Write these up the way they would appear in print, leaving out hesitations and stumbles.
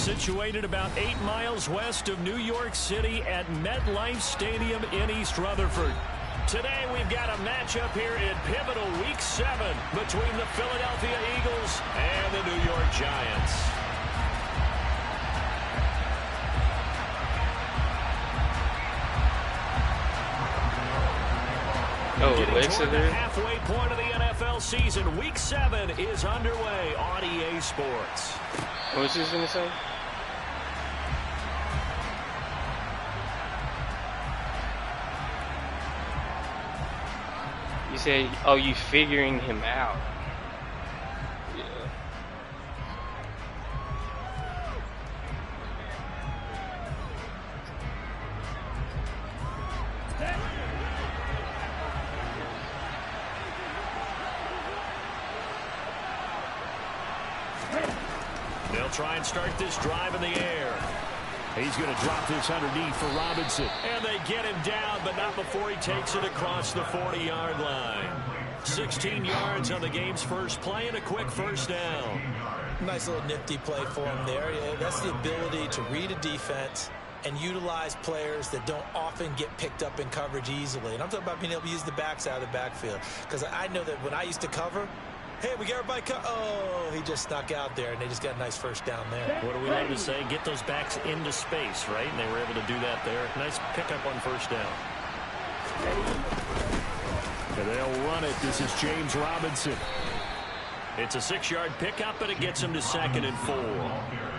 Situated about 8 miles west of New York City at MetLife Stadium in East Rutherford. Today we've got a matchup here in pivotal Week 7 between the Philadelphia Eagles and the New York Giants. Getting toward the halfway point of the NFL season, Week 7 is underway on EA Sports. What was this going to say? You said, oh, you figuring him out. Yeah. They'll try and start this drive in the air. He's going to drop this underneath for Robinson. And they get him down, but not before he takes it across the 40-yard line. 16 yards on the game's first play and a quick first down. Nice little nifty play for him there. That's the ability to read a defense and utilize players that don't often get picked up in coverage easily. And I'm talking about being able to use the backs out of the backfield. Because I know that when I used to cover, hey, we got everybody oh, he just snuck out there, and they just got a nice first down there. What do we love to say? Get those backs into space, right? And they were able to do that there. Nice pickup on first down. And they'll run it. This is James Robinson. It's a 6-yard pickup, but it gets him to 2nd and 4.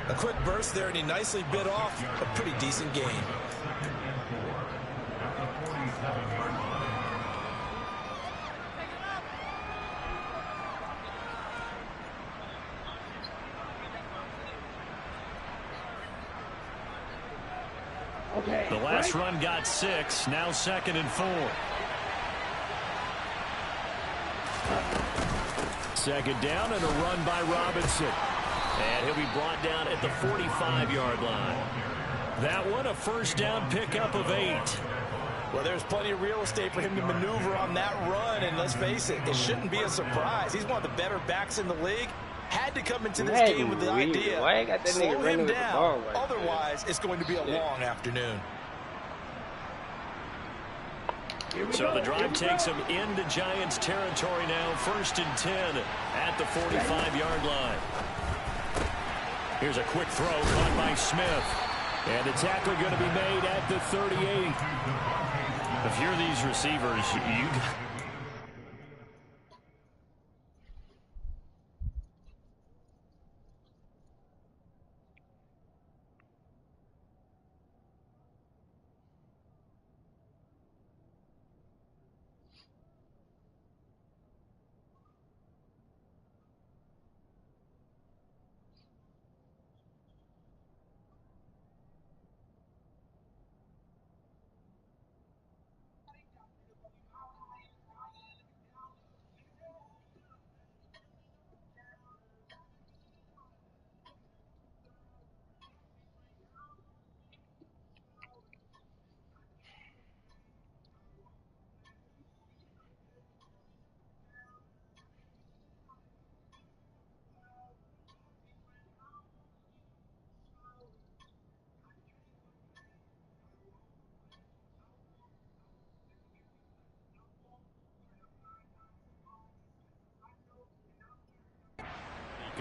A quick burst there, and he nicely bit off a pretty decent gain. The last run got 6, now 2nd and 4. 2nd down and a run by Robinson. And he'll be brought down at the 45-yard line. That one, a first down pickup of 8. Well, there's plenty of real estate for him to maneuver on that run, and let's face it, it shouldn't be a surprise. He's one of the better backs in the league. Had to come into this game with the idea, slow him down, otherwise it's going to be a long afternoon. So the drive takes him into Giants territory now, 1st and 10 at the 45-yard line. Here's a quick throw caught by Smith. And the tackle going to be made at the 38. If you're these receivers, you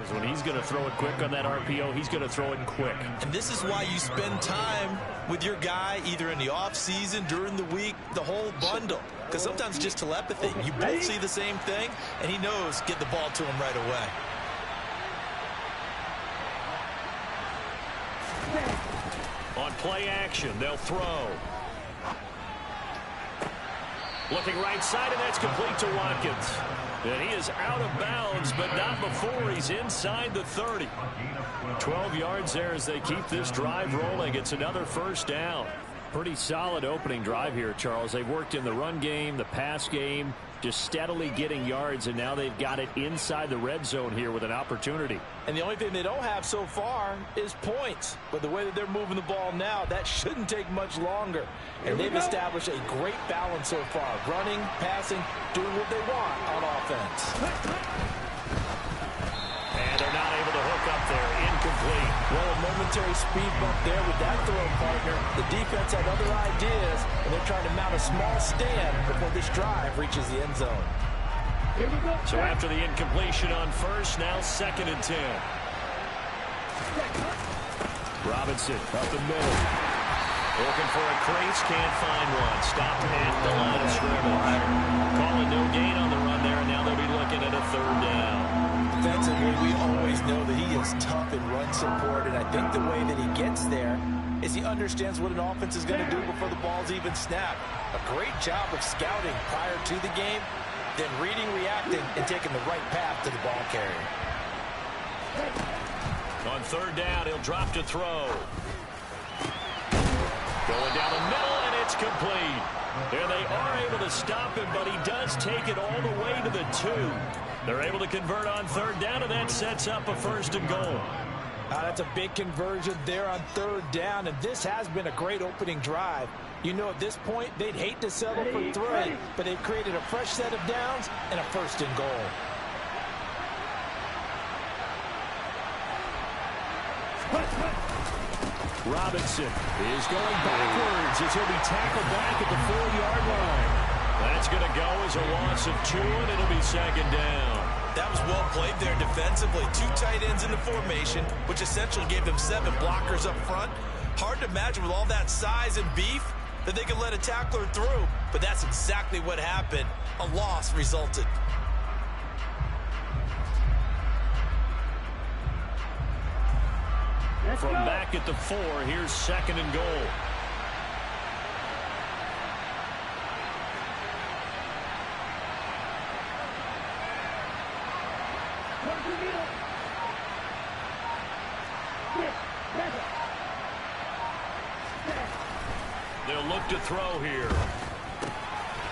because when he's going to throw it quick on that RPO, he's going to throw it quick. And this is why you spend time with your guy either in the offseason, during the week, the whole bundle. Because sometimes just telepathy. You both see the same thing, and he knows get the ball to him right away. On play action, they'll throw. Looking right side, and that's complete to Watkins. And he is out of bounds, but not before he's inside the 30. 12 yards there as they keep this drive rolling. It's another first down. Pretty solid opening drive here, Charles. They've worked in the run game, the pass game, just steadily getting yards, and now they've got it inside the red zone here with an opportunity. And the only thing they don't have so far is points. But the way that they're moving the ball now, that shouldn't take much longer. And they've established a great balance so far. Running, passing, doing what they want on offense. And they're not able to hook up there. Incomplete. Well, a momentary speed bump there with that throw, partner. The defense had other ideas, and they're trying to mount a small stand before this drive reaches the end zone. So after the incompletion on first, now 2nd and 10. Robinson up the middle. Looking for a crease, can't find one. Stopped at the line of scrimmage. Calling no gain on the run there, and now they'll be looking at a 3rd down. Defensively, we always know that he is tough in run support, and I think the way that he gets there is he understands what an offense is going to do before the ball's even snapped. A great job of scouting prior to the game, then reading, reacting, and taking the right path to the ball carrier. On 3rd down, he'll drop to throw. Going down the middle, and it's complete. There they are able to stop him, but he does take it all the way to the 2. They're able to convert on 3rd down, and that sets up a 1st and goal. That's a big conversion there on 3rd down, and this has been a great opening drive. You know, at this point, they'd hate to settle for 3, but they've created a fresh set of downs and a 1st and goal. Robinson is going backwards as he'll be tackled back at the 4-yard line. That's going to go as a loss of 2, and it'll be 2nd down. That was well played there defensively. 2 tight ends in the formation, which essentially gave them 7 blockers up front. Hard to imagine with all that size and beef that they could let a tackler through, but that's exactly what happened. A loss resulted. From back at the 4, here's 2nd and goal. They'll look to throw here.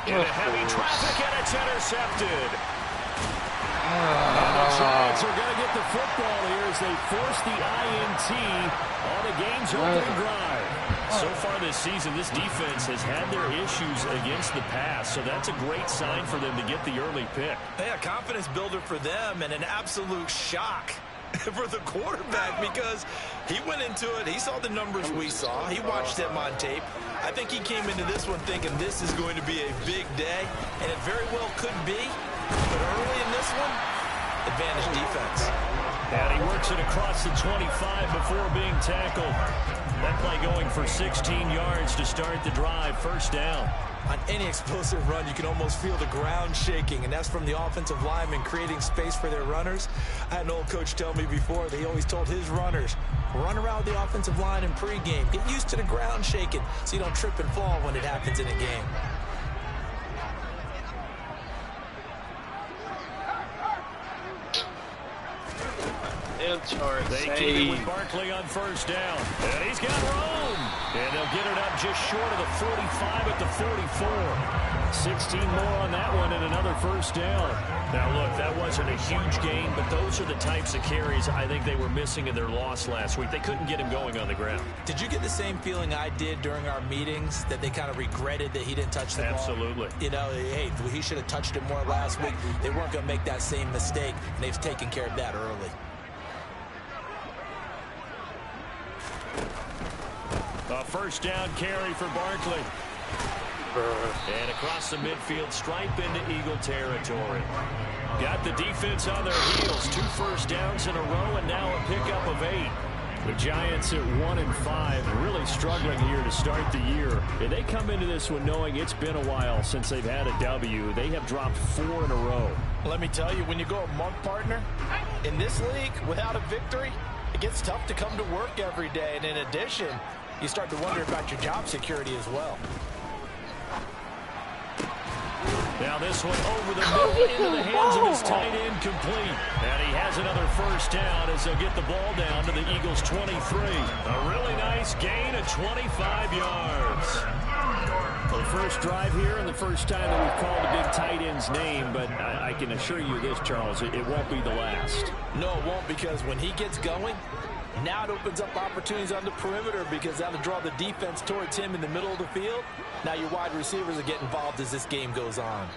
Into heavy traffic, and it's intercepted. And the Giants are going to get the football here as they force the INT on the game's opening drive. So far this season, this defense has had their issues against the pass, so that's a great sign for them to get the early pick. Yeah, confidence builder for them and an absolute shock for the quarterback because he went into it. He saw the numbers we saw. He watched them on tape. I think he came into this one thinking this is going to be a big day, and it very well could be. But early in this one, advantage defense. And he works it across the 25 before being tackled. That play going for 16 yards to start the drive. 1st down. On any explosive run, you can almost feel the ground shaking, and that's from the offensive linemen creating space for their runners. I had an old coach tell me before that he always told his runners, run around the offensive line in pregame. Get used to the ground shaking so you don't trip and fall when it happens in a game. They keep it with Barkley on 1st down. And he's got room. And they'll get it up just short of the 45 at the 44. 16 more on that one and another 1st down. Now, look, that wasn't a huge gain, but those are the types of carries I think they were missing in their loss last week. They couldn't get him going on the ground. Did you get the same feeling I did during our meetings, that they kind of regretted that he didn't touch the ball? Absolutely. You know, hey, he should have touched it more last week. They weren't going to make that same mistake, and they've taken care of that early. A 1st down carry for Barkley. And across the midfield stripe into Eagle territory. Got the defense on their heels. 2 1st downs in a row and now a pickup of 8. The Giants at 1-5, really struggling here to start the year. And they come into this one knowing it's been a while since they've had a W. They have dropped 4 in a row. Let me tell you, when you go a month, partner, in this league without a victory, it gets tough to come to work every day. And in addition, you start to wonder about your job security as well. Now this one over the middle into the hands of his tight end, complete. And he has another first down as they'll get the ball down to the Eagles' 23. A really nice gain of 25 yards. Well, the first drive here and the first time that we've called a big tight end's name, but I can assure you this, Charles, it won't be the last. No, it won't, because when he gets going, now it opens up opportunities on the perimeter because that'll draw the defense towards him in the middle of the field. Now your wide receivers are getting involved as this game goes on.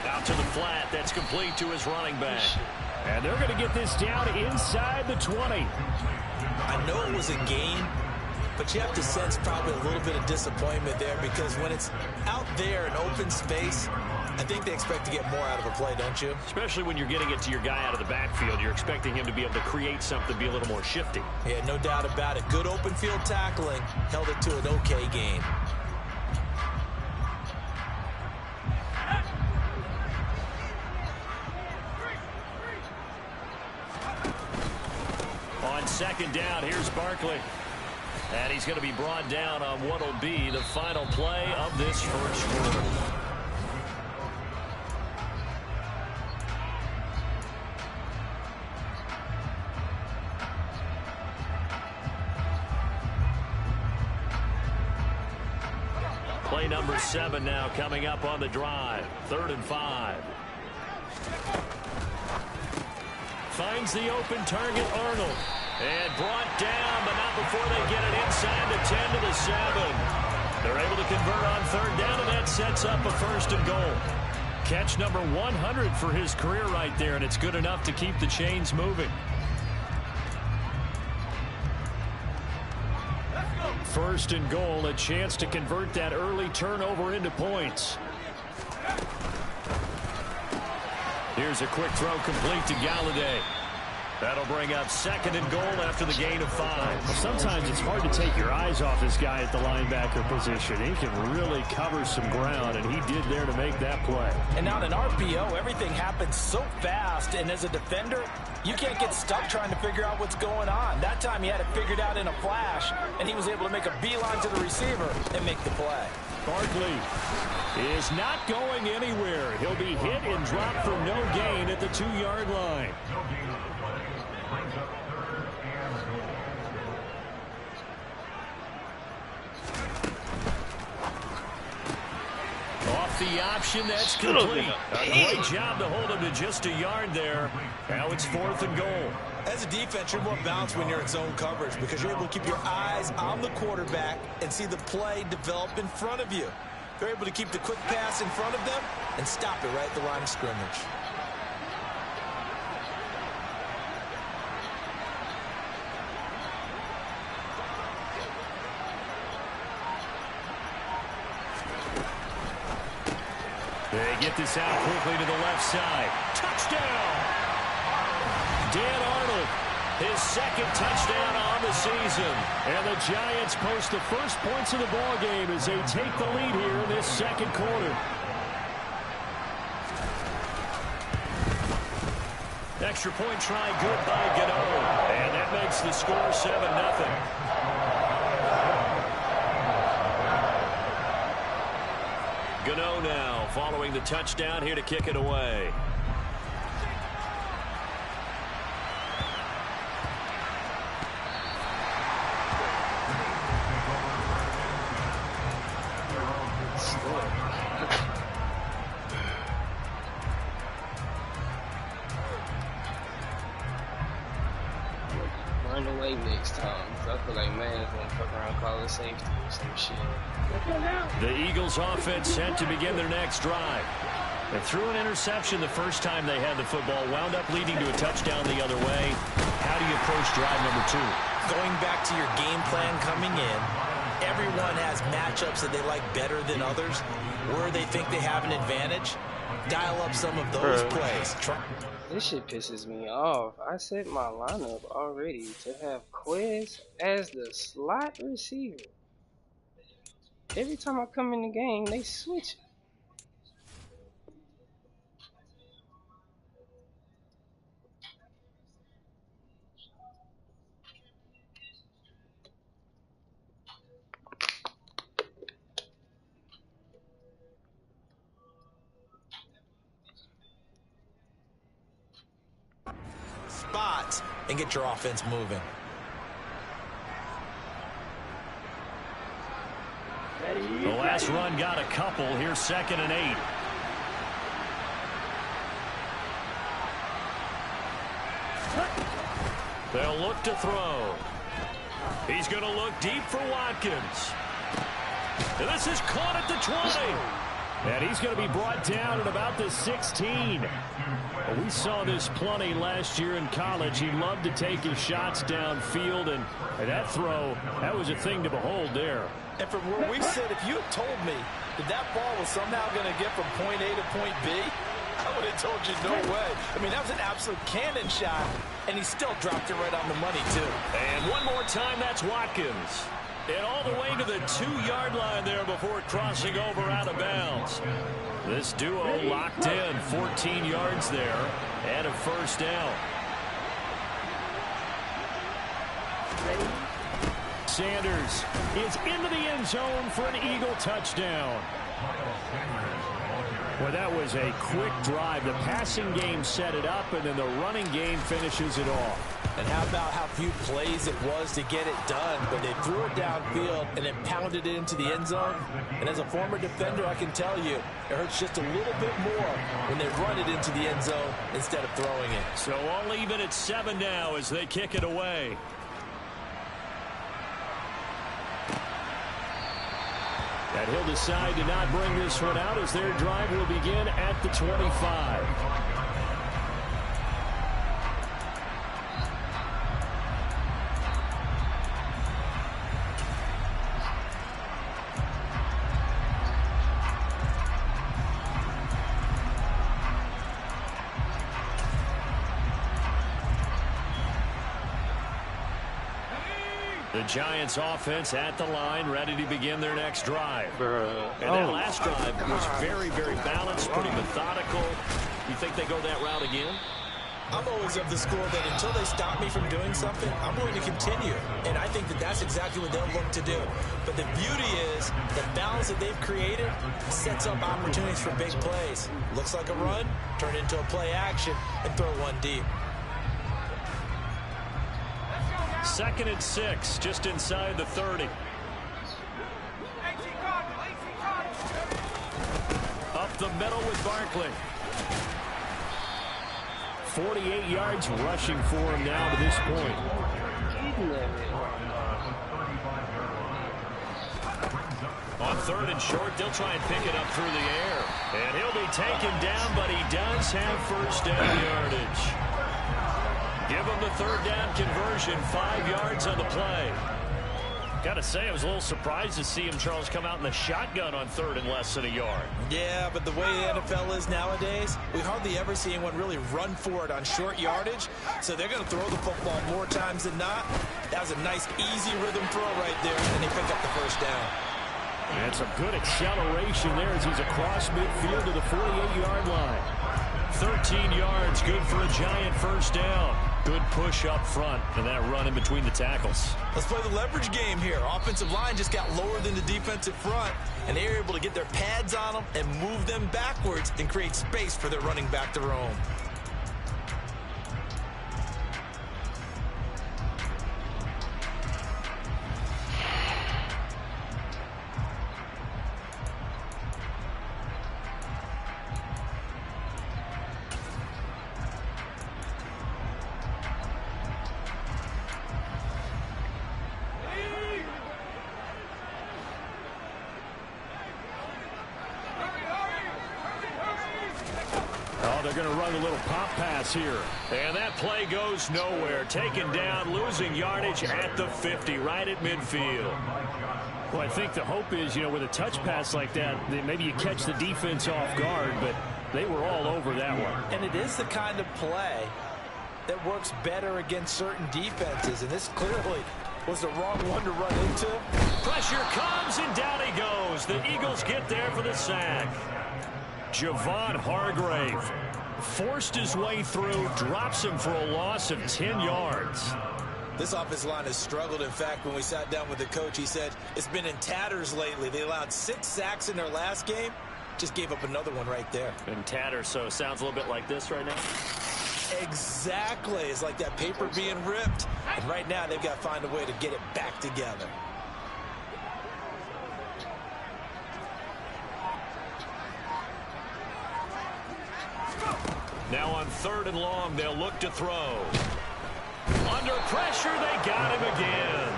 Out to the flat. That's complete to his running back. And they're going to get this down inside the 20. I know it was a gain, but you have to sense probably a little bit of disappointment there because when it's out there in open space, I think they expect to get more out of a play, don't you? Especially when you're getting it to your guy out of the backfield. You're expecting him to be able to create something, be a little more shifty. Yeah, no doubt about it. Good open field tackling. Held it to an okay gain. On second down, here's Barkley. And he's going to be brought down on what will be the final play of this first quarter. Play number 7 now coming up on the drive. 3rd and 5. Finds the open target, Arnold. And brought down, but not before they get it inside the 10 to the 7. They're able to convert on 3rd down, and that sets up a 1st and goal. Catch number 100 for his career right there, and it's good enough to keep the chains moving. 1st and goal, a chance to convert that early turnover into points. Here's a quick throw complete to Galladay. That'll bring up 2nd and goal after the gain of 5. Well, sometimes it's hard to take your eyes off this guy at the linebacker position. He can really cover some ground, and he did there to make that play. And on an RPO, everything happens so fast, and as a defender, you can't get stuck trying to figure out what's going on. That time he had it figured out in a flash, and he was able to make a beeline to the receiver and make the play. Barkley is not going anywhere. He'll be hit and dropped for no gain at the 2-yard line. Off the option, that's complete. A great job to hold him to just a yard there. Now it's 4th and goal. As a defense, you're more balanced when you're in zone coverage because you're able to keep your eyes on the quarterback and see the play develop in front of you. They're able to keep the quick pass in front of them and stop it right at the line of scrimmage. They get this out quickly to the left side. Touchdown! Dan Arnold, his 2nd touchdown on the season. And the Giants post the first points of the ball game as they take the lead here in this 2nd quarter. Extra point try good by Gano. And that makes the score 7-0. Gano now following the touchdown here to kick it away. Run away next time. I feel like man is gonna fuck around, call it safety or some shit. The Eagles offense set to begin their next drive. They threw an interception the first time they had the football, wound up leading to a touchdown the other way. How do you approach drive number 2? Going back to your game plan coming in, everyone has matchups that they like better than others. Where they think they have an advantage, dial up some of those plays. This shit pisses me off. I set my lineup already to have Quez as the slot receiver. Every time I come in the game, they switch it. spots and get your offense moving. The last run got a couple. Here's 2nd and 8. They'll look to throw. He's going to look deep for Watkins. And this is caught at the 20. And he's going to be brought down at about the 16. We saw this plenty last year in college. He loved to take his shots downfield, and that throw, that was a thing to behold there. And from where we sit, if you had told me that ball was somehow going to get from point A to point B, I would have told you no way. I mean, that was an absolute cannon shot, and he still dropped it right on the money, too. And one more time, that's Watkins. And all the way to the 2-yard line there before crossing over out of bounds. This duo locked in, 14 yards there, and a first down. Sanders is into the end zone for an Eagle touchdown. Well, that was a quick drive. The passing game set it up, and then the running game finishes it off. And how about how few plays it was to get it done, but they threw it downfield and then pounded it into the end zone. And as a former defender, I can tell you, it hurts just a little bit more when they run it into the end zone instead of throwing it. So all even at 7 now as they kick it away. And he'll decide to not bring this one out as their drive will begin at the 25. The Giants offense at the line, ready to begin their next drive. And that last drive was very, very balanced, pretty methodical. You think they go that route again? I'm always of the school that until they stop me from doing something, I'm going to continue. And I think that that's exactly what they'll look to do. But the beauty is the balance that they've created sets up opportunities for big plays. Looks like a run, turn it into a play action, and throw one deep. 2nd and 6, just inside the 30. Up the middle with Barkley. 48 yards rushing for him now to this point. On 3rd and short, they'll try and pick it up through the air. And he'll be taken down, but he does have first down yardage. Give him the 3rd down conversion, 5 yards on the play. Got to say, I was a little surprised to see him, Charles, come out in the shotgun on 3rd and less than a yard. Yeah, but the way the NFL is nowadays, we hardly ever see anyone really run for it on short yardage. So they're going to throw the football more times than not. That was a nice, easy rhythm throw right there, and they pick up the first down. And some good acceleration there as he's across midfield to the 48-yard line. 13 yards, good for a Giant first down. Good push up front and that run in between the tackles. Let's play the leverage game here. Offensive line just got lower than the defensive front, and they were able to get their pads on them and move them backwards and create space for their running back to roam. They're going to run a little pop pass here. And that play goes nowhere. Taken down, losing yardage at the 50, right at midfield. Well, I think the hope is, you know, with a touch pass like that, maybe you catch the defense off guard, but they were all over that one. And it is the kind of play that works better against certain defenses, and this clearly was the wrong one to run into. Pressure comes, and down he goes. The Eagles get there for the sack. Javon Hargrave forced his way through, drops him for a loss of 10 yards. This offensive line has struggled. In fact, when we sat down with the coach, he said it's been in tatters lately. They allowed 6 sacks in their last game. Just gave up another one right there. In tatters, so it sounds a little bit like this right now. Exactly. It's like that paper being ripped. And right now, they've got to find a way to get it back together. Now on 3rd and long, they'll look to throw. Under pressure, they got him again.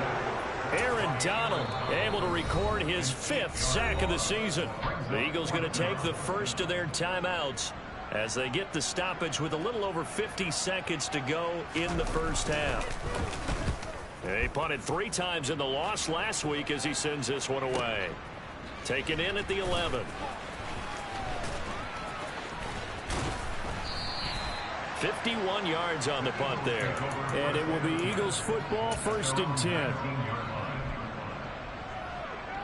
Aaron Donald able to record his 5th sack of the season. The Eagles going to take the first of their timeouts as they get the stoppage with a little over 50 seconds to go in the first half. He punted 3 times in the loss last week as he sends this one away. Taken in at the 11. 51 yards on the punt there. And it will be Eagles football, 1st and 10.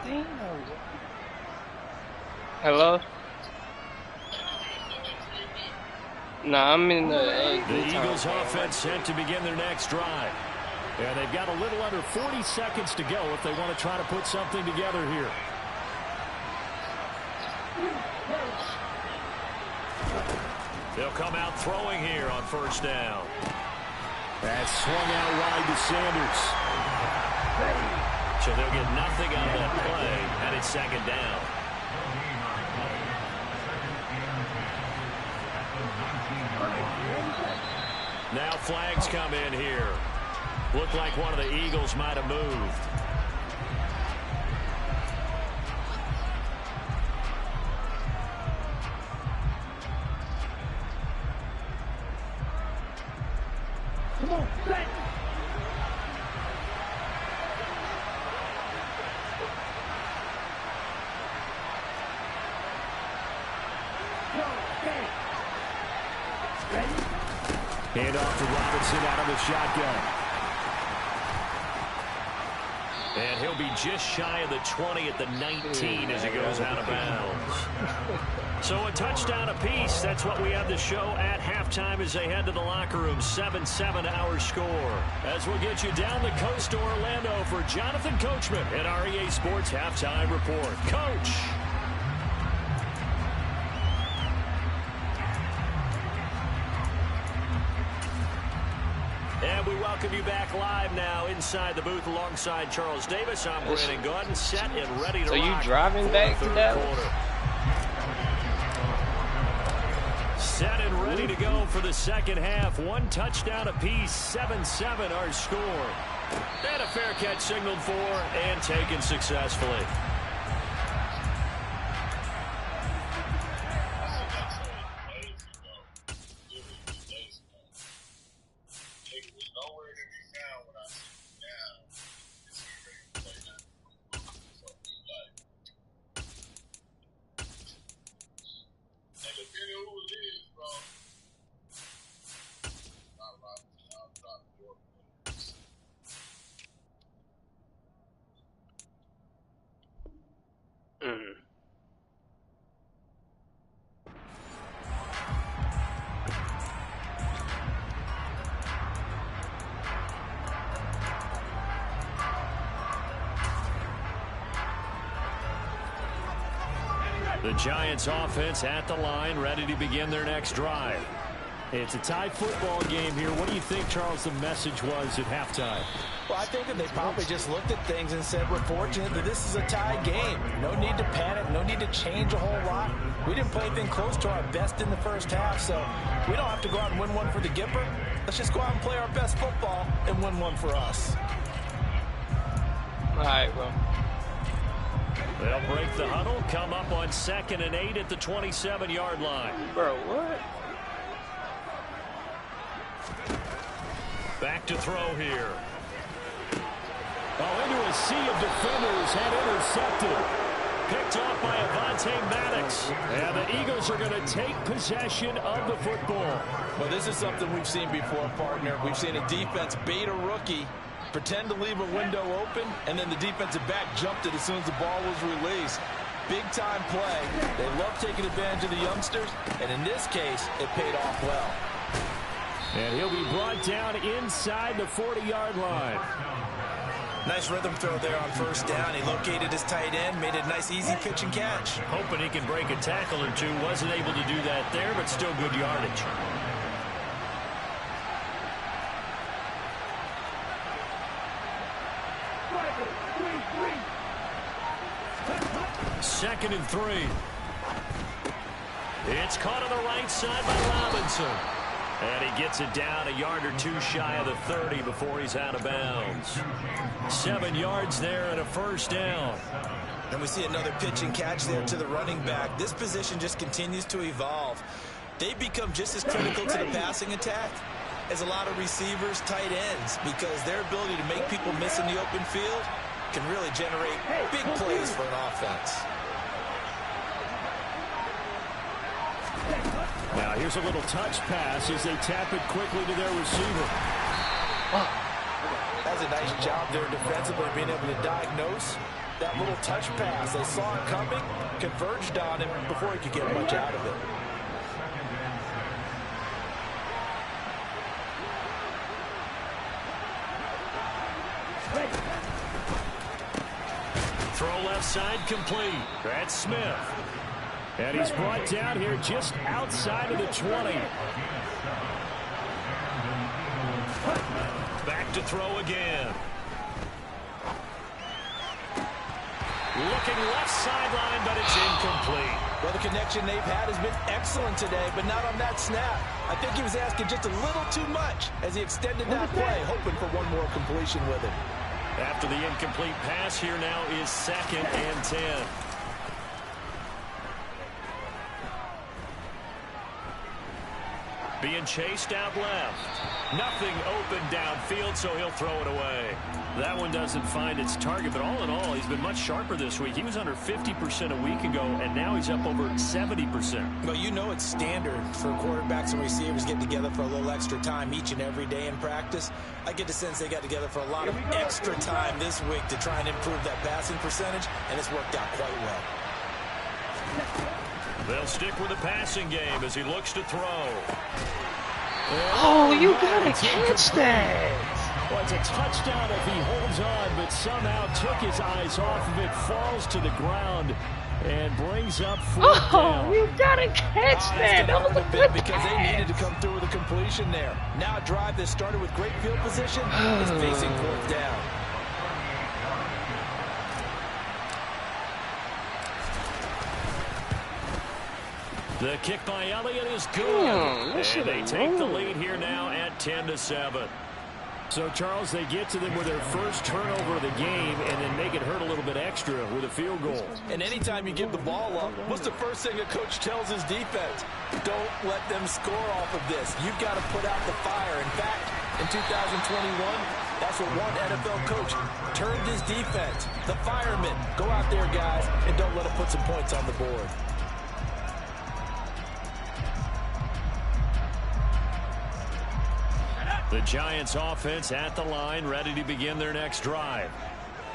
Damn. Hello? Nah, I'm in the Eagles offense set to begin their next drive. And they've got a little under 40 seconds to go if they want to try to put something together here. They'll come out throwing here on 1st down. That's swung out wide to Sanders. So they'll get nothing on that play, and it's 2nd down. Now flags come in here. Looked like one of the Eagles might have moved. Come on, back. Hand off to Robinson out of the shotgun. And he'll be just shy of the 20 at the 19 as he goes out of bounds. So a touchdown apiece. That's what we have to show at halftime as they head to the locker room. 7-7 our score. As we'll get you down the coast to Orlando for Jonathan Coachman at our EA Sports Halftime Report. Coach. And we welcome you back live now inside the booth alongside Charles Davis. I'm Brandon Gordon, set and ready to rock. So you driving back to Dallas? Set and ready to go for the 2nd half. 1 touchdown apiece, 7-7 our score. And a fair catch signaled for and taken successfully. The Giants offense at the line, ready to begin their next drive. It's a tie football game here. What do you think, Charles, the message was at halftime? Well, I think that they probably just looked at things and said, we're fortunate that this is a tie game. No need to panic. No need to change a whole lot. We didn't play anything close to our best in the first half, so we don't have to go out and win one for the Gipper. Let's just go out and play our best football and win one for us. All right, well. They'll break the huddle, come up on 2nd and 8 at the 27-yard line. Bro, what? Back to throw here. Oh, into a sea of defenders, had intercepted. Picked off by Avonte Maddox. And the Eagles are going to take possession of the football. Well, this is something we've seen before, partner. We've seen a defense bait a rookie, pretend to leave a window open, and then the defensive back jumped it as soon as the ball was released. Big-time play. They love taking advantage of the youngsters, and in this case, it paid off well. And he'll be brought down inside the 40-yard line. Nice rhythm throw there on 1st down. He located his tight end, made a nice easy pitch and catch. Hoping he can break a tackle or two. Wasn't able to do that there, but still good yardage. 2nd and 3. It's caught on the right side by Robinson. And he gets it down a yard or 2 shy of the 30 before he's out of bounds. 7 yards there and a 1st down. And we see another pitch and catch there to the running back. This position just continues to evolve. They become just as critical to the passing attack as a lot of receivers, tight ends, because their ability to make people miss in the open field can really generate big plays for an offense. Now here's a little touch pass as they tap it quickly to their receiver. That's a nice job there defensively, being able to diagnose that little touch pass. They saw it coming, converged on him before he could get much out of it. Throw left side complete. That's Smith. And he's brought down here just outside of the 20. Back to throw again. Looking left sideline, but it's incomplete. Well, the connection they've had has been excellent today, but not on that snap. I think he was asking just a little too much as he extended that play, hoping for one more completion with it. After the incomplete pass, here now is 2nd and 10. Being chased out left. Nothing open downfield, so he'll throw it away. That one doesn't find its target, but all in all, he's been much sharper this week. He was under 50% a week ago, and now he's up over 70%. Well, you know it's standard for quarterbacks and receivers getting together for a little extra time each and every day in practice. I get the sense they got together for a lot of extra time this week to try and improve that passing percentage, and it's worked out quite well. They'll stick with the passing game as he looks to throw. Oh, you gotta catch that. Well, it's a touchdown if he holds on, but somehow took his eyes off of it, falls to the ground, and brings up 4th down. You gotta catch that. That was a good because they needed to come through with a completion there. Now a drive that started with great field position is facing 4th down. The kick by Elliott is good. And they take the lead here now at 10-7. So, Charles, they get to them with their first turnover of the game and then make it hurt a little bit extra with a field goal. And anytime you give the ball up, what's the first thing a coach tells his defense? Don't let them score off of this. You've got to put out the fire. In fact, in 2021, that's what one NFL coach turned his defense. The firemen. Go out there, guys, and don't let them put some points on the board. The Giants offense at the line, ready to begin their next drive.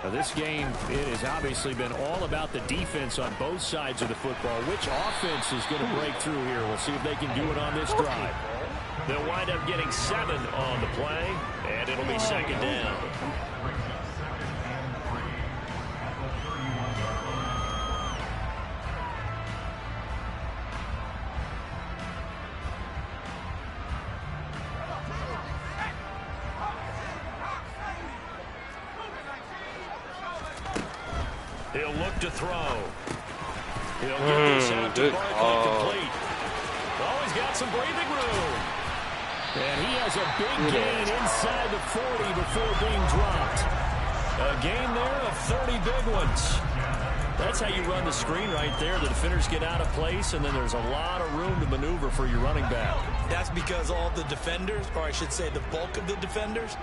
Now, this game, it has obviously been all about the defense on both sides of the football. Which offense is going to break through here? We'll see if they can do it on this drive. They'll wind up getting 7 on the play, and it'll be 2nd down. He'll look to throw. He'll get this out to Barkley complete. Oh, he's got some breathing room. And he has a big gain inside the 40 before being dropped. A gain there of 30 big ones. That's how you run the screen right there. The defenders get out of place, and then there's a lot of room to maneuver for your running back. That's because all the defenders, or I should say the bulk of the defenders,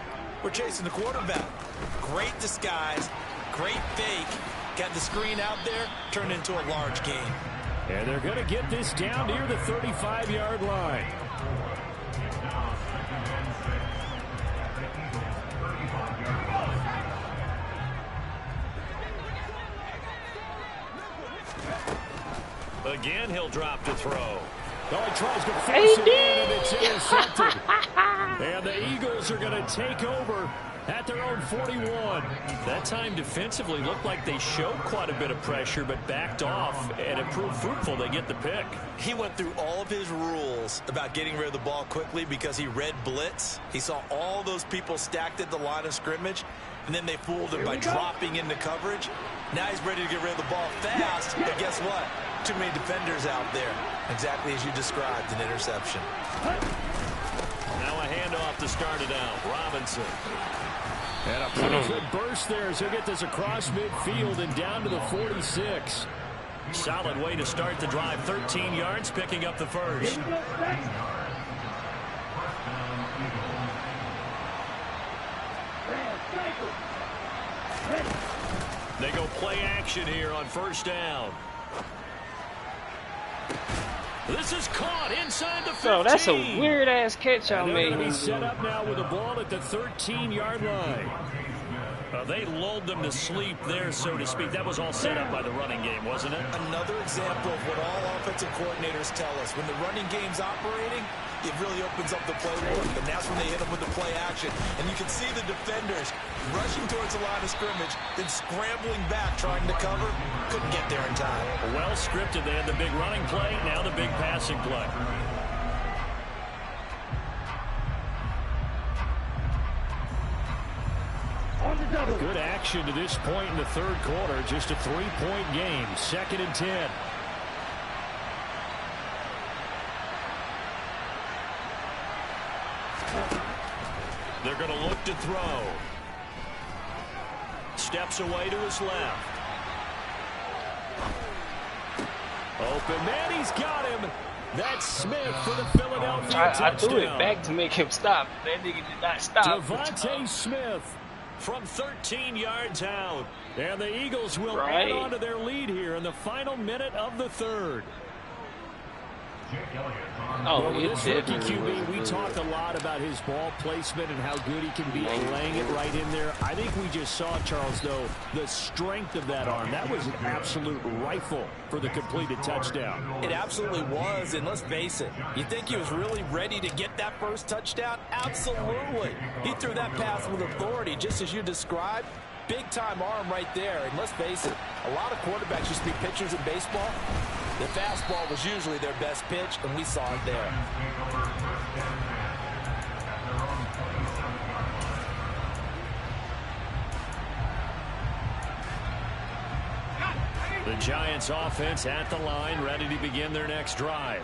were chasing the quarterback. Great disguise, great fake. Got the screen out there, turned into a large gain. And they're going to get this down near the 35-yard line. Again, he'll drop to throw. Oh, he tries to force it in, and it's intercepted. And the Eagles are going to take over at their own 41. That time defensively looked like they showed quite a bit of pressure, but backed off, and it proved fruitful. They get the pick. He went through all of his rules about getting rid of the ball quickly because he read blitz. He saw all those people stacked at the line of scrimmage, and then they fooled him by dropping into coverage. Now he's ready to get rid of the ball fast, but guess what? Too many defenders out there. Exactly as you described, an interception. Now a handoff to start it out. Robinson. And a pretty good burst there as he'll get this across midfield and down to the 46. Solid way to start the drive. 13 yards, picking up the first. They go play action here on first down. This is caught inside the 15. Bro, that's a weird-ass catch I made. They're going to be set up now with the ball at the 13-yard line. They lulled them to sleep there, so to speak. That was all set up by the running game, wasn't it? Another example of what all offensive coordinators tell us. When the running game's operating, it really opens up the playbook, and that's when they hit them with the play action. And you can see the defenders rushing towards the line of scrimmage, then scrambling back, trying to cover. Couldn't get there in time. Well scripted. They had the big running play, now the big passing play. Good action to this point in the third quarter. Just a 3-point game. 2nd and 10. They're going to look to throw. Steps away to his left. Open man, he's got him. That's Smith for the Philadelphia touchdown. I threw it back to make him stop. That nigga did not stop. Devontae Smith from 13 yards out. And the Eagles will add on to their lead here in the final minute of the third. Oh, this rookie QB, we talk a lot about his ball placement and how good he can be at laying it right in there. I think we just saw, Charles, though, the strength of that arm. That was an absolute rifle for the completed touchdown. It absolutely was, and let's face it, you think he was really ready to get that first touchdown? Absolutely. He threw that pass with authority, just as you described. Big-time arm right there, and let's face it, a lot of quarterbacks used to be pitchers in baseball. The fastball was usually their best pitch, and we saw it there. The Giants offense at the line, ready to begin their next drive.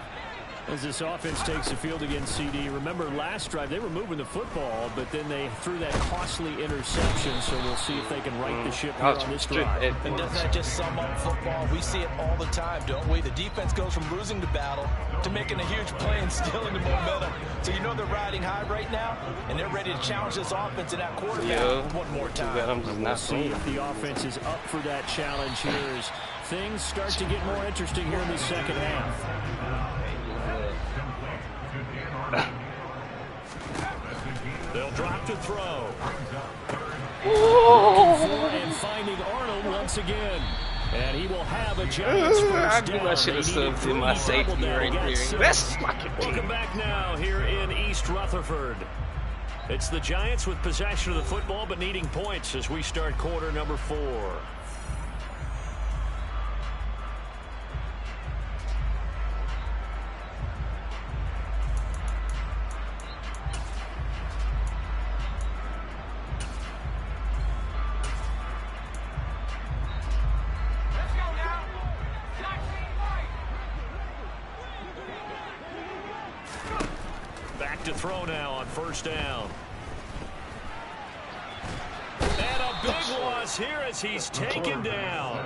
As this offense takes the field against CD, remember last drive they were moving the football, but then they threw that costly interception, so we'll see if they can right the ship here on this drive. And doesn't that just sum up football? We see it all the time, don't we? The defense goes from losing the battle to making a huge play and stealing the momentum. So you know they're riding high right now, and they're ready to challenge this offense and that quarterback one more time. We'll see if the offense is up for that challenge here as things start to get more interesting here in the second half. They'll drop to throw. And finding Arnold once again. And he will have a Giants first down. I should have stubbed in my safety right there. That's fucking Welcome back now here in East Rutherford. It's the Giants with possession of the football but needing points as we start quarter number 4. To throw now on first down. And a big loss here as he's taken down.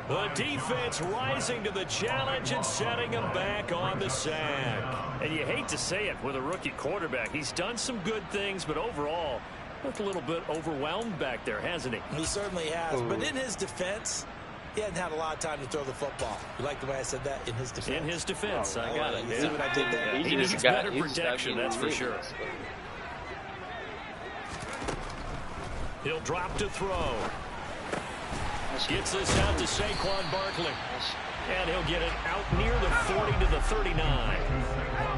The defense rising to the challenge and setting him back on the sack. And you hate to say it with a rookie quarterback. He's done some good things, but overall, looked a little bit overwhelmed back there, hasn't he? He certainly has. But in his defense, he hadn't had a lot of time to throw the football. You like the way I said that? In his defense. In his defense, I got it. You see what I did there? He needs better protection, that's for sure. He'll drop to throw. Gets this out to Saquon Barkley. And he'll get it out near the 40 to the 39.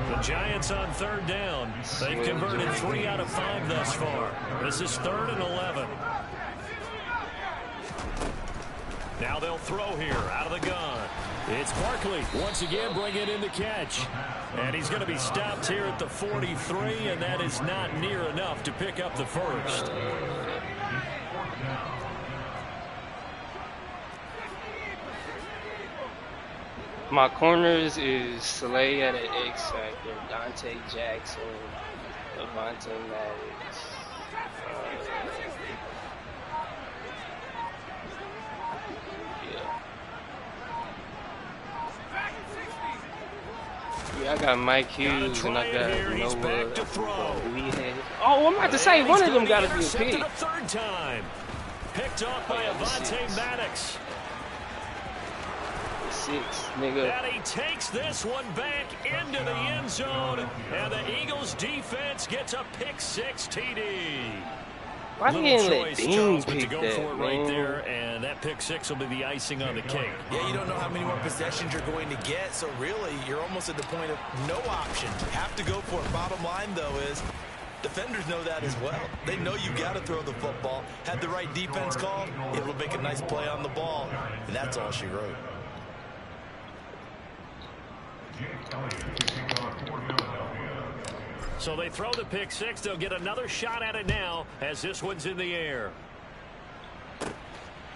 The Giants on third down. They've converted 3 out of 5 thus far. This is 3rd and 11. Now they'll throw here out of the gun. It's Barkley once again bringing in the catch. And he's going to be stopped here at the 43, and that is not near enough to pick up the first. My corners is Slay at an X Factor, Dante Jackson, Avante Maddox. Yeah, I got Mike Hughes and I got Noah. Oh, I'm about to say one of them got to be a pick. Third time, picked off by Avante Maddox. 6, nigga. And he takes this one back into the end zone, and the Eagles defense gets a pick 6 TD. Why didn't let Dean pick to go that, for it man? right there, and that pick 6 will be the icing on the cake. Yeah, you don't know how many more possessions you're going to get, so really you're almost at the point of no options. You have to go for it. Bottom line, though, is defenders know that as well. They know you got to throw the football. Had the right defense called, able to make a nice play on the ball, and that's all she wrote. So they throw the pick 6. They'll get another shot at it now as this one's in the air.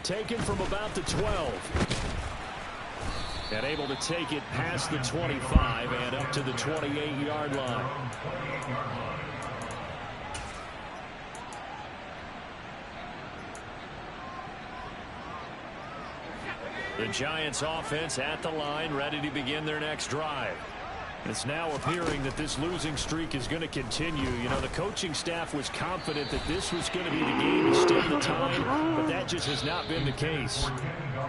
Taken from about the 12. And able to take it past the 25 and up to the 28-yard line. The Giants offense at the line, ready to begin their next drive. It's now appearing that this losing streak is going to continue. You know, the coaching staff was confident that this was going to be the game to stem the tide, but that just has not been the case.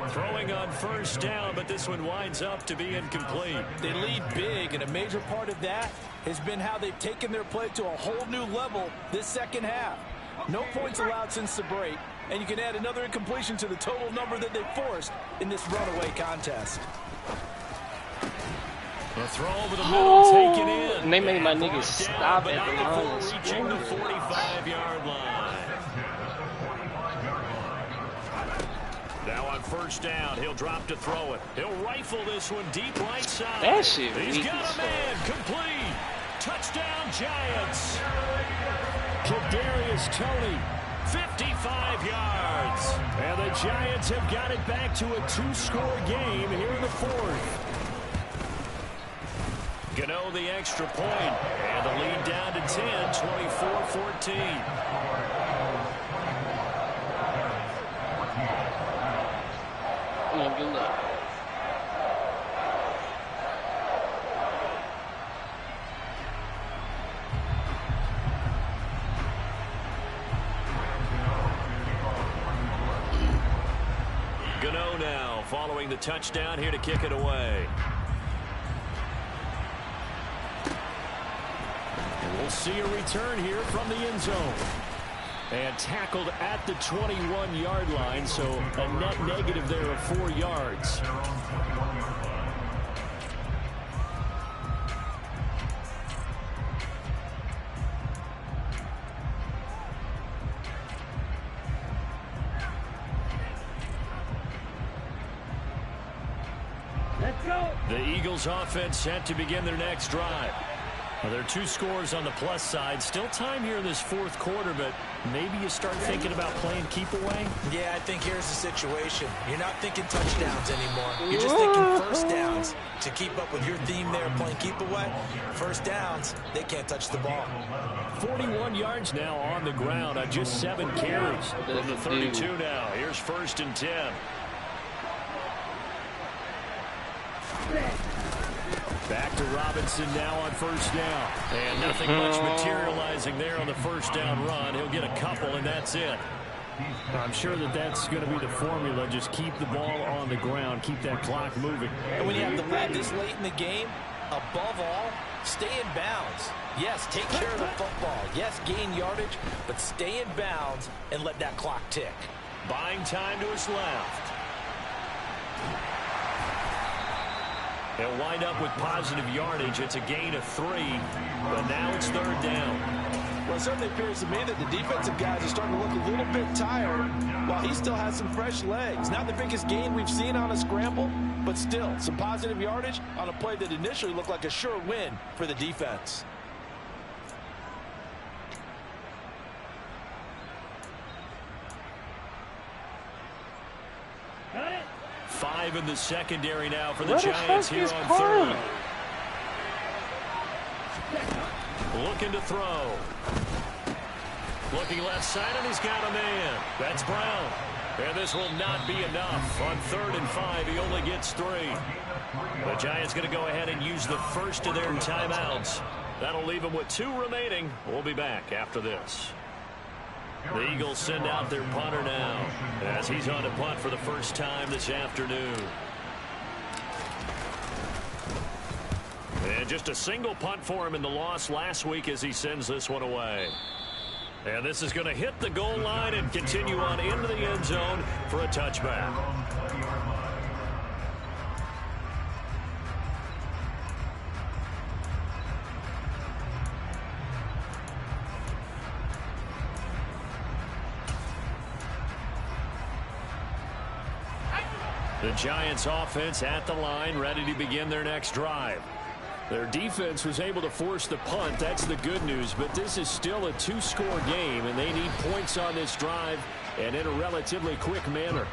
Throwing on first down, but this one winds up to be incomplete. They lead big, and a major part of that has been how they've taken their play to a whole new level this second half. No points allowed since the break, and you can add another incompletion to the total number that they forced in this runaway contest. A throw over the middle, taken in. And they made my niggas stop at the line. Reaching the 45-yard line. Now on first down, he'll drop to throw it. He'll rifle this one deep right side. That shit He's got a man, complete. Touchdown, Giants. Kadarius Toney, 55 yards. and the Giants have got it back to a 2-score game here in the fourth. Gano the extra point, and the lead down to 10, 24-14. Good luck. Gano now following the touchdown here to kick it away. We'll see a return here from the end zone. And tackled at the 21-yard line, so a net negative there of 4 yards. Let's go. The Eagles offense set to begin their next drive. Well, there are 2 scores on the plus side. Still time here in this fourth quarter, but maybe you start thinking about playing keep away. Yeah, I think here's the situation. You're not thinking touchdowns anymore. You're just thinking first downs. To keep up with your theme there, playing keep away, first downs, they can't touch the ball. 41 yards now on the ground on just 7 carries. From the 32 now. Here's 1st and 10. Back to Robinson now on first down. And nothing much materializing there on the first down run. He'll get a couple, and that's it. I'm sure that that's going to be the formula. Just keep the ball on the ground. Keep that clock moving. And when you have the lead this late in the game, above all, stay in bounds. Yes, take care of the football. Yes, gain yardage, but stay in bounds and let that clock tick. Buying time to his left. He'll wind up with positive yardage. It's a gain of 3, but now it's 3rd down. Well, it certainly appears to me that the defensive guys are starting to look a little bit tired while he still has some fresh legs. Not the biggest gain we've seen on a scramble, but still some positive yardage on a play that initially looked like a sure win for the defense. Five in the secondary now for the Giants here on third. Looking to throw. Looking left side, and he's got a man. That's Brown. And this will not be enough. On 3rd and 5, he only gets 3. The Giants going to go ahead and use the first of their timeouts. That'll leave them with 2 remaining. We'll be back after this. The Eagles send out their punter now as he's on to punt for the first time this afternoon. And just a single punt for him in the loss last week as he sends this one away. And this is going to hit the goal line and continue on into the end zone for a touchback. The Giants offense at the line, ready to begin their next drive. Their defense was able to force the punt. That's the good news. But this is still a 2-score game, and they need points on this drive and in a relatively quick manner.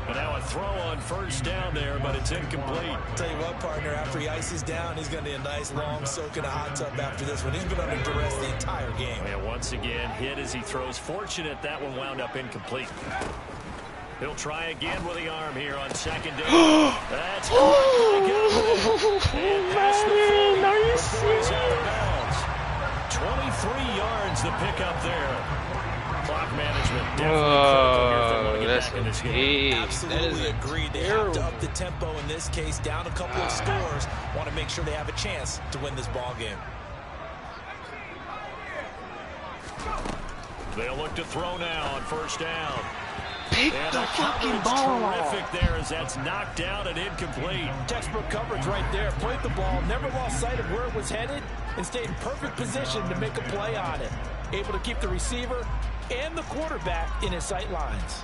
And now a throw on first down there, but it's incomplete. Tell you what, partner, after he ices down, he's going to need a nice long soak in a hot tub after this one. He's been under duress the entire game. And once again, hit as he throws. Fortunate that one wound up incomplete. He'll try again with the arm here on 2nd down. That's Madden, are you serious? out of bounds. 23 yards the pickup there. Clock management definitely that's back in this game. Absolutely agreed. They have to up the tempo in this case, down a couple of scores. Want to make sure they have a chance to win this ball game. They'll look to throw now on first down. Pick the fucking ball. Terrific there as that's knocked out and incomplete. Textbook coverage right there. Played the ball, never lost sight of where it was headed, and stayed in perfect position to make a play on it. Able to keep the receiver and the quarterback in his sight lines.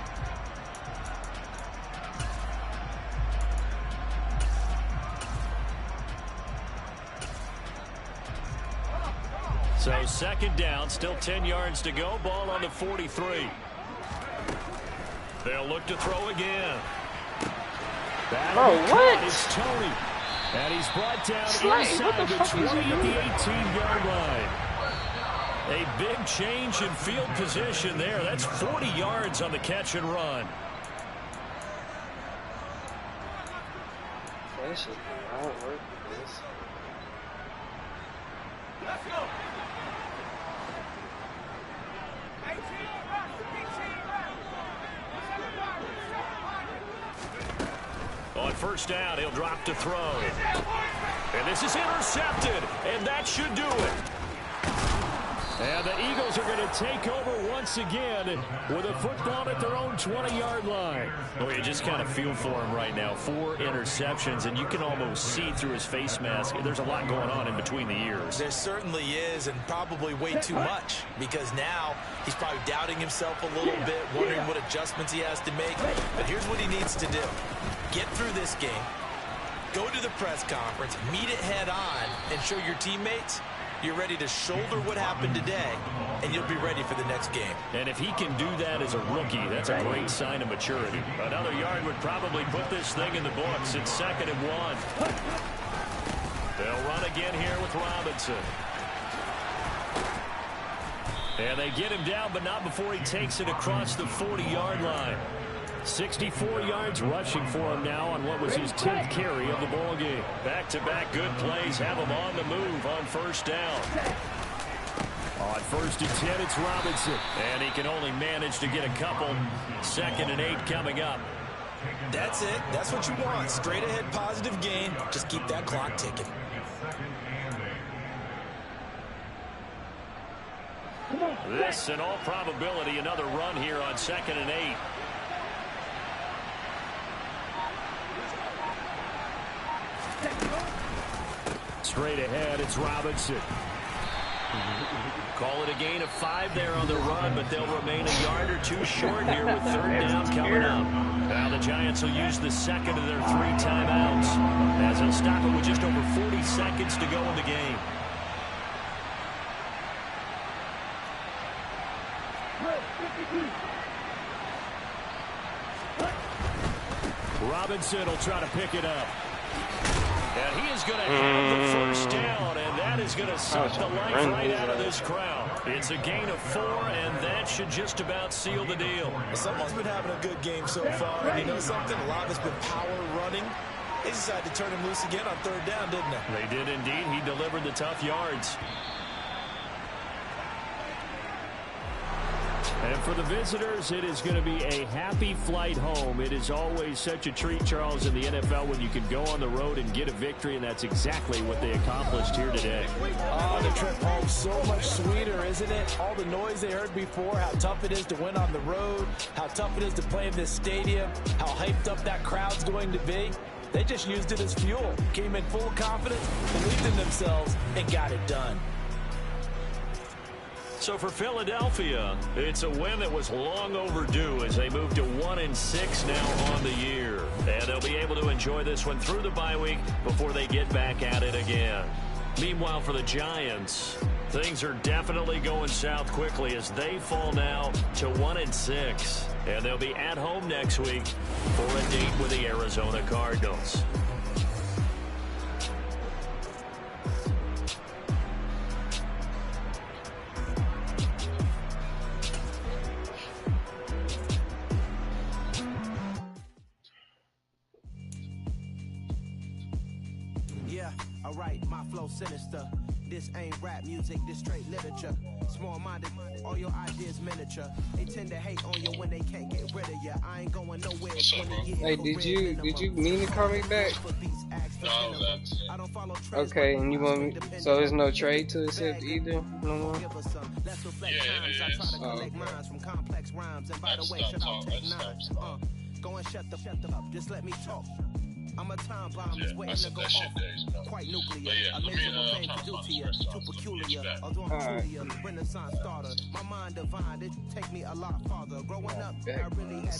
So 2nd down, still 10 yards to go. Ball on the 43. They'll look to throw again. Bro, what? It's Tony. And he's brought down What the inside the fuck 20 is he at doing? the 18-yard line. A big change in field position there. That's 40 yards on the catch and run. That shit did not work with this. Let's go. On first down, he'll drop to throw. And this is intercepted, and that should do it. And the Eagles are going to take over once again with a football at their own 20-yard line. Well, you just kind of feel for him right now. 4 interceptions, and you can almost see through his face mask. There's a lot going on in between the ears. There certainly is, and probably way too much, because now he's probably doubting himself a little bit, wondering what adjustments he has to make. But here's what he needs to do. Get through this game, go to the press conference, meet it head on, and show your teammates you're ready to shoulder what happened today, and you'll be ready for the next game. And if he can do that as a rookie, that's a great sign of maturity. Another yard would probably put this thing in the books. It's 2nd and 1. They'll run again here with Robinson. And they get him down, but not before he takes it across the 40-yard line. 64 yards rushing for him now on what was his 10th carry of the ball game. Back-to-back good plays have him on the move on first down. On 1st and 10, it's Robinson. And he can only manage to get a couple. 2nd and 8 coming up. That's it. That's what you want. Straight ahead positive gain. Just keep that clock ticking. This, in all probability, another run here on 2nd and 8. Straight ahead, it's Robinson. Call it a gain of 5 there on the run, but they'll remain a yard or 2 short here with 3rd down coming up. Now the Giants will use the second of their 3 timeouts as they'll stop it with just over 40 seconds to go in the game. Robinson will try to pick it up. And he is going to have the first down, and that is going to suck the life right out of this crowd. It's a gain of 4, and that should just about seal the deal. Someone's been having a good game so far, and you know something? A lot of it's been power running. They decided to turn him loose again on 3rd down, didn't they? They did indeed. He delivered the tough yards. And for the visitors, it is going to be a happy flight home. It is always such a treat, Charles, in the NFL when you can go on the road and get a victory, and that's exactly what they accomplished here today. Oh, the trip home so much sweeter, isn't it? All the noise they heard before, how tough it is to win on the road, how tough it is to play in this stadium, how hyped up that crowd's going to be. They just used it as fuel, came in full confidence, believed in themselves, and got it done. So for Philadelphia, it's a win that was long overdue as they move to 1-6 now on the year. And they'll be able to enjoy this one through the bye week before they get back at it again. Meanwhile, for the Giants, things are definitely going south quickly as they fall now to 1-6. And they'll be at home next week for a date with the Arizona Cardinals. Alright, my flow sinister. This ain't rap music, this straight literature. Small-minded, all your ideas miniature. They tend to hate on you when they can't get rid of you. I ain't going nowhere. Hey, did you mean to call me back? No, okay, and you want me? So there's no trade to accept either, no more. yeah, it is. Oh, okay. Go and shut the up. Just let me talk. I'm a time bomb that's waiting to go off. Quite nuclear. Amazing what fame can do to you. Too peculiar. Although I'm truly a Renaissance starter. My mind divine. It take me a lot farther. Growing up, I really had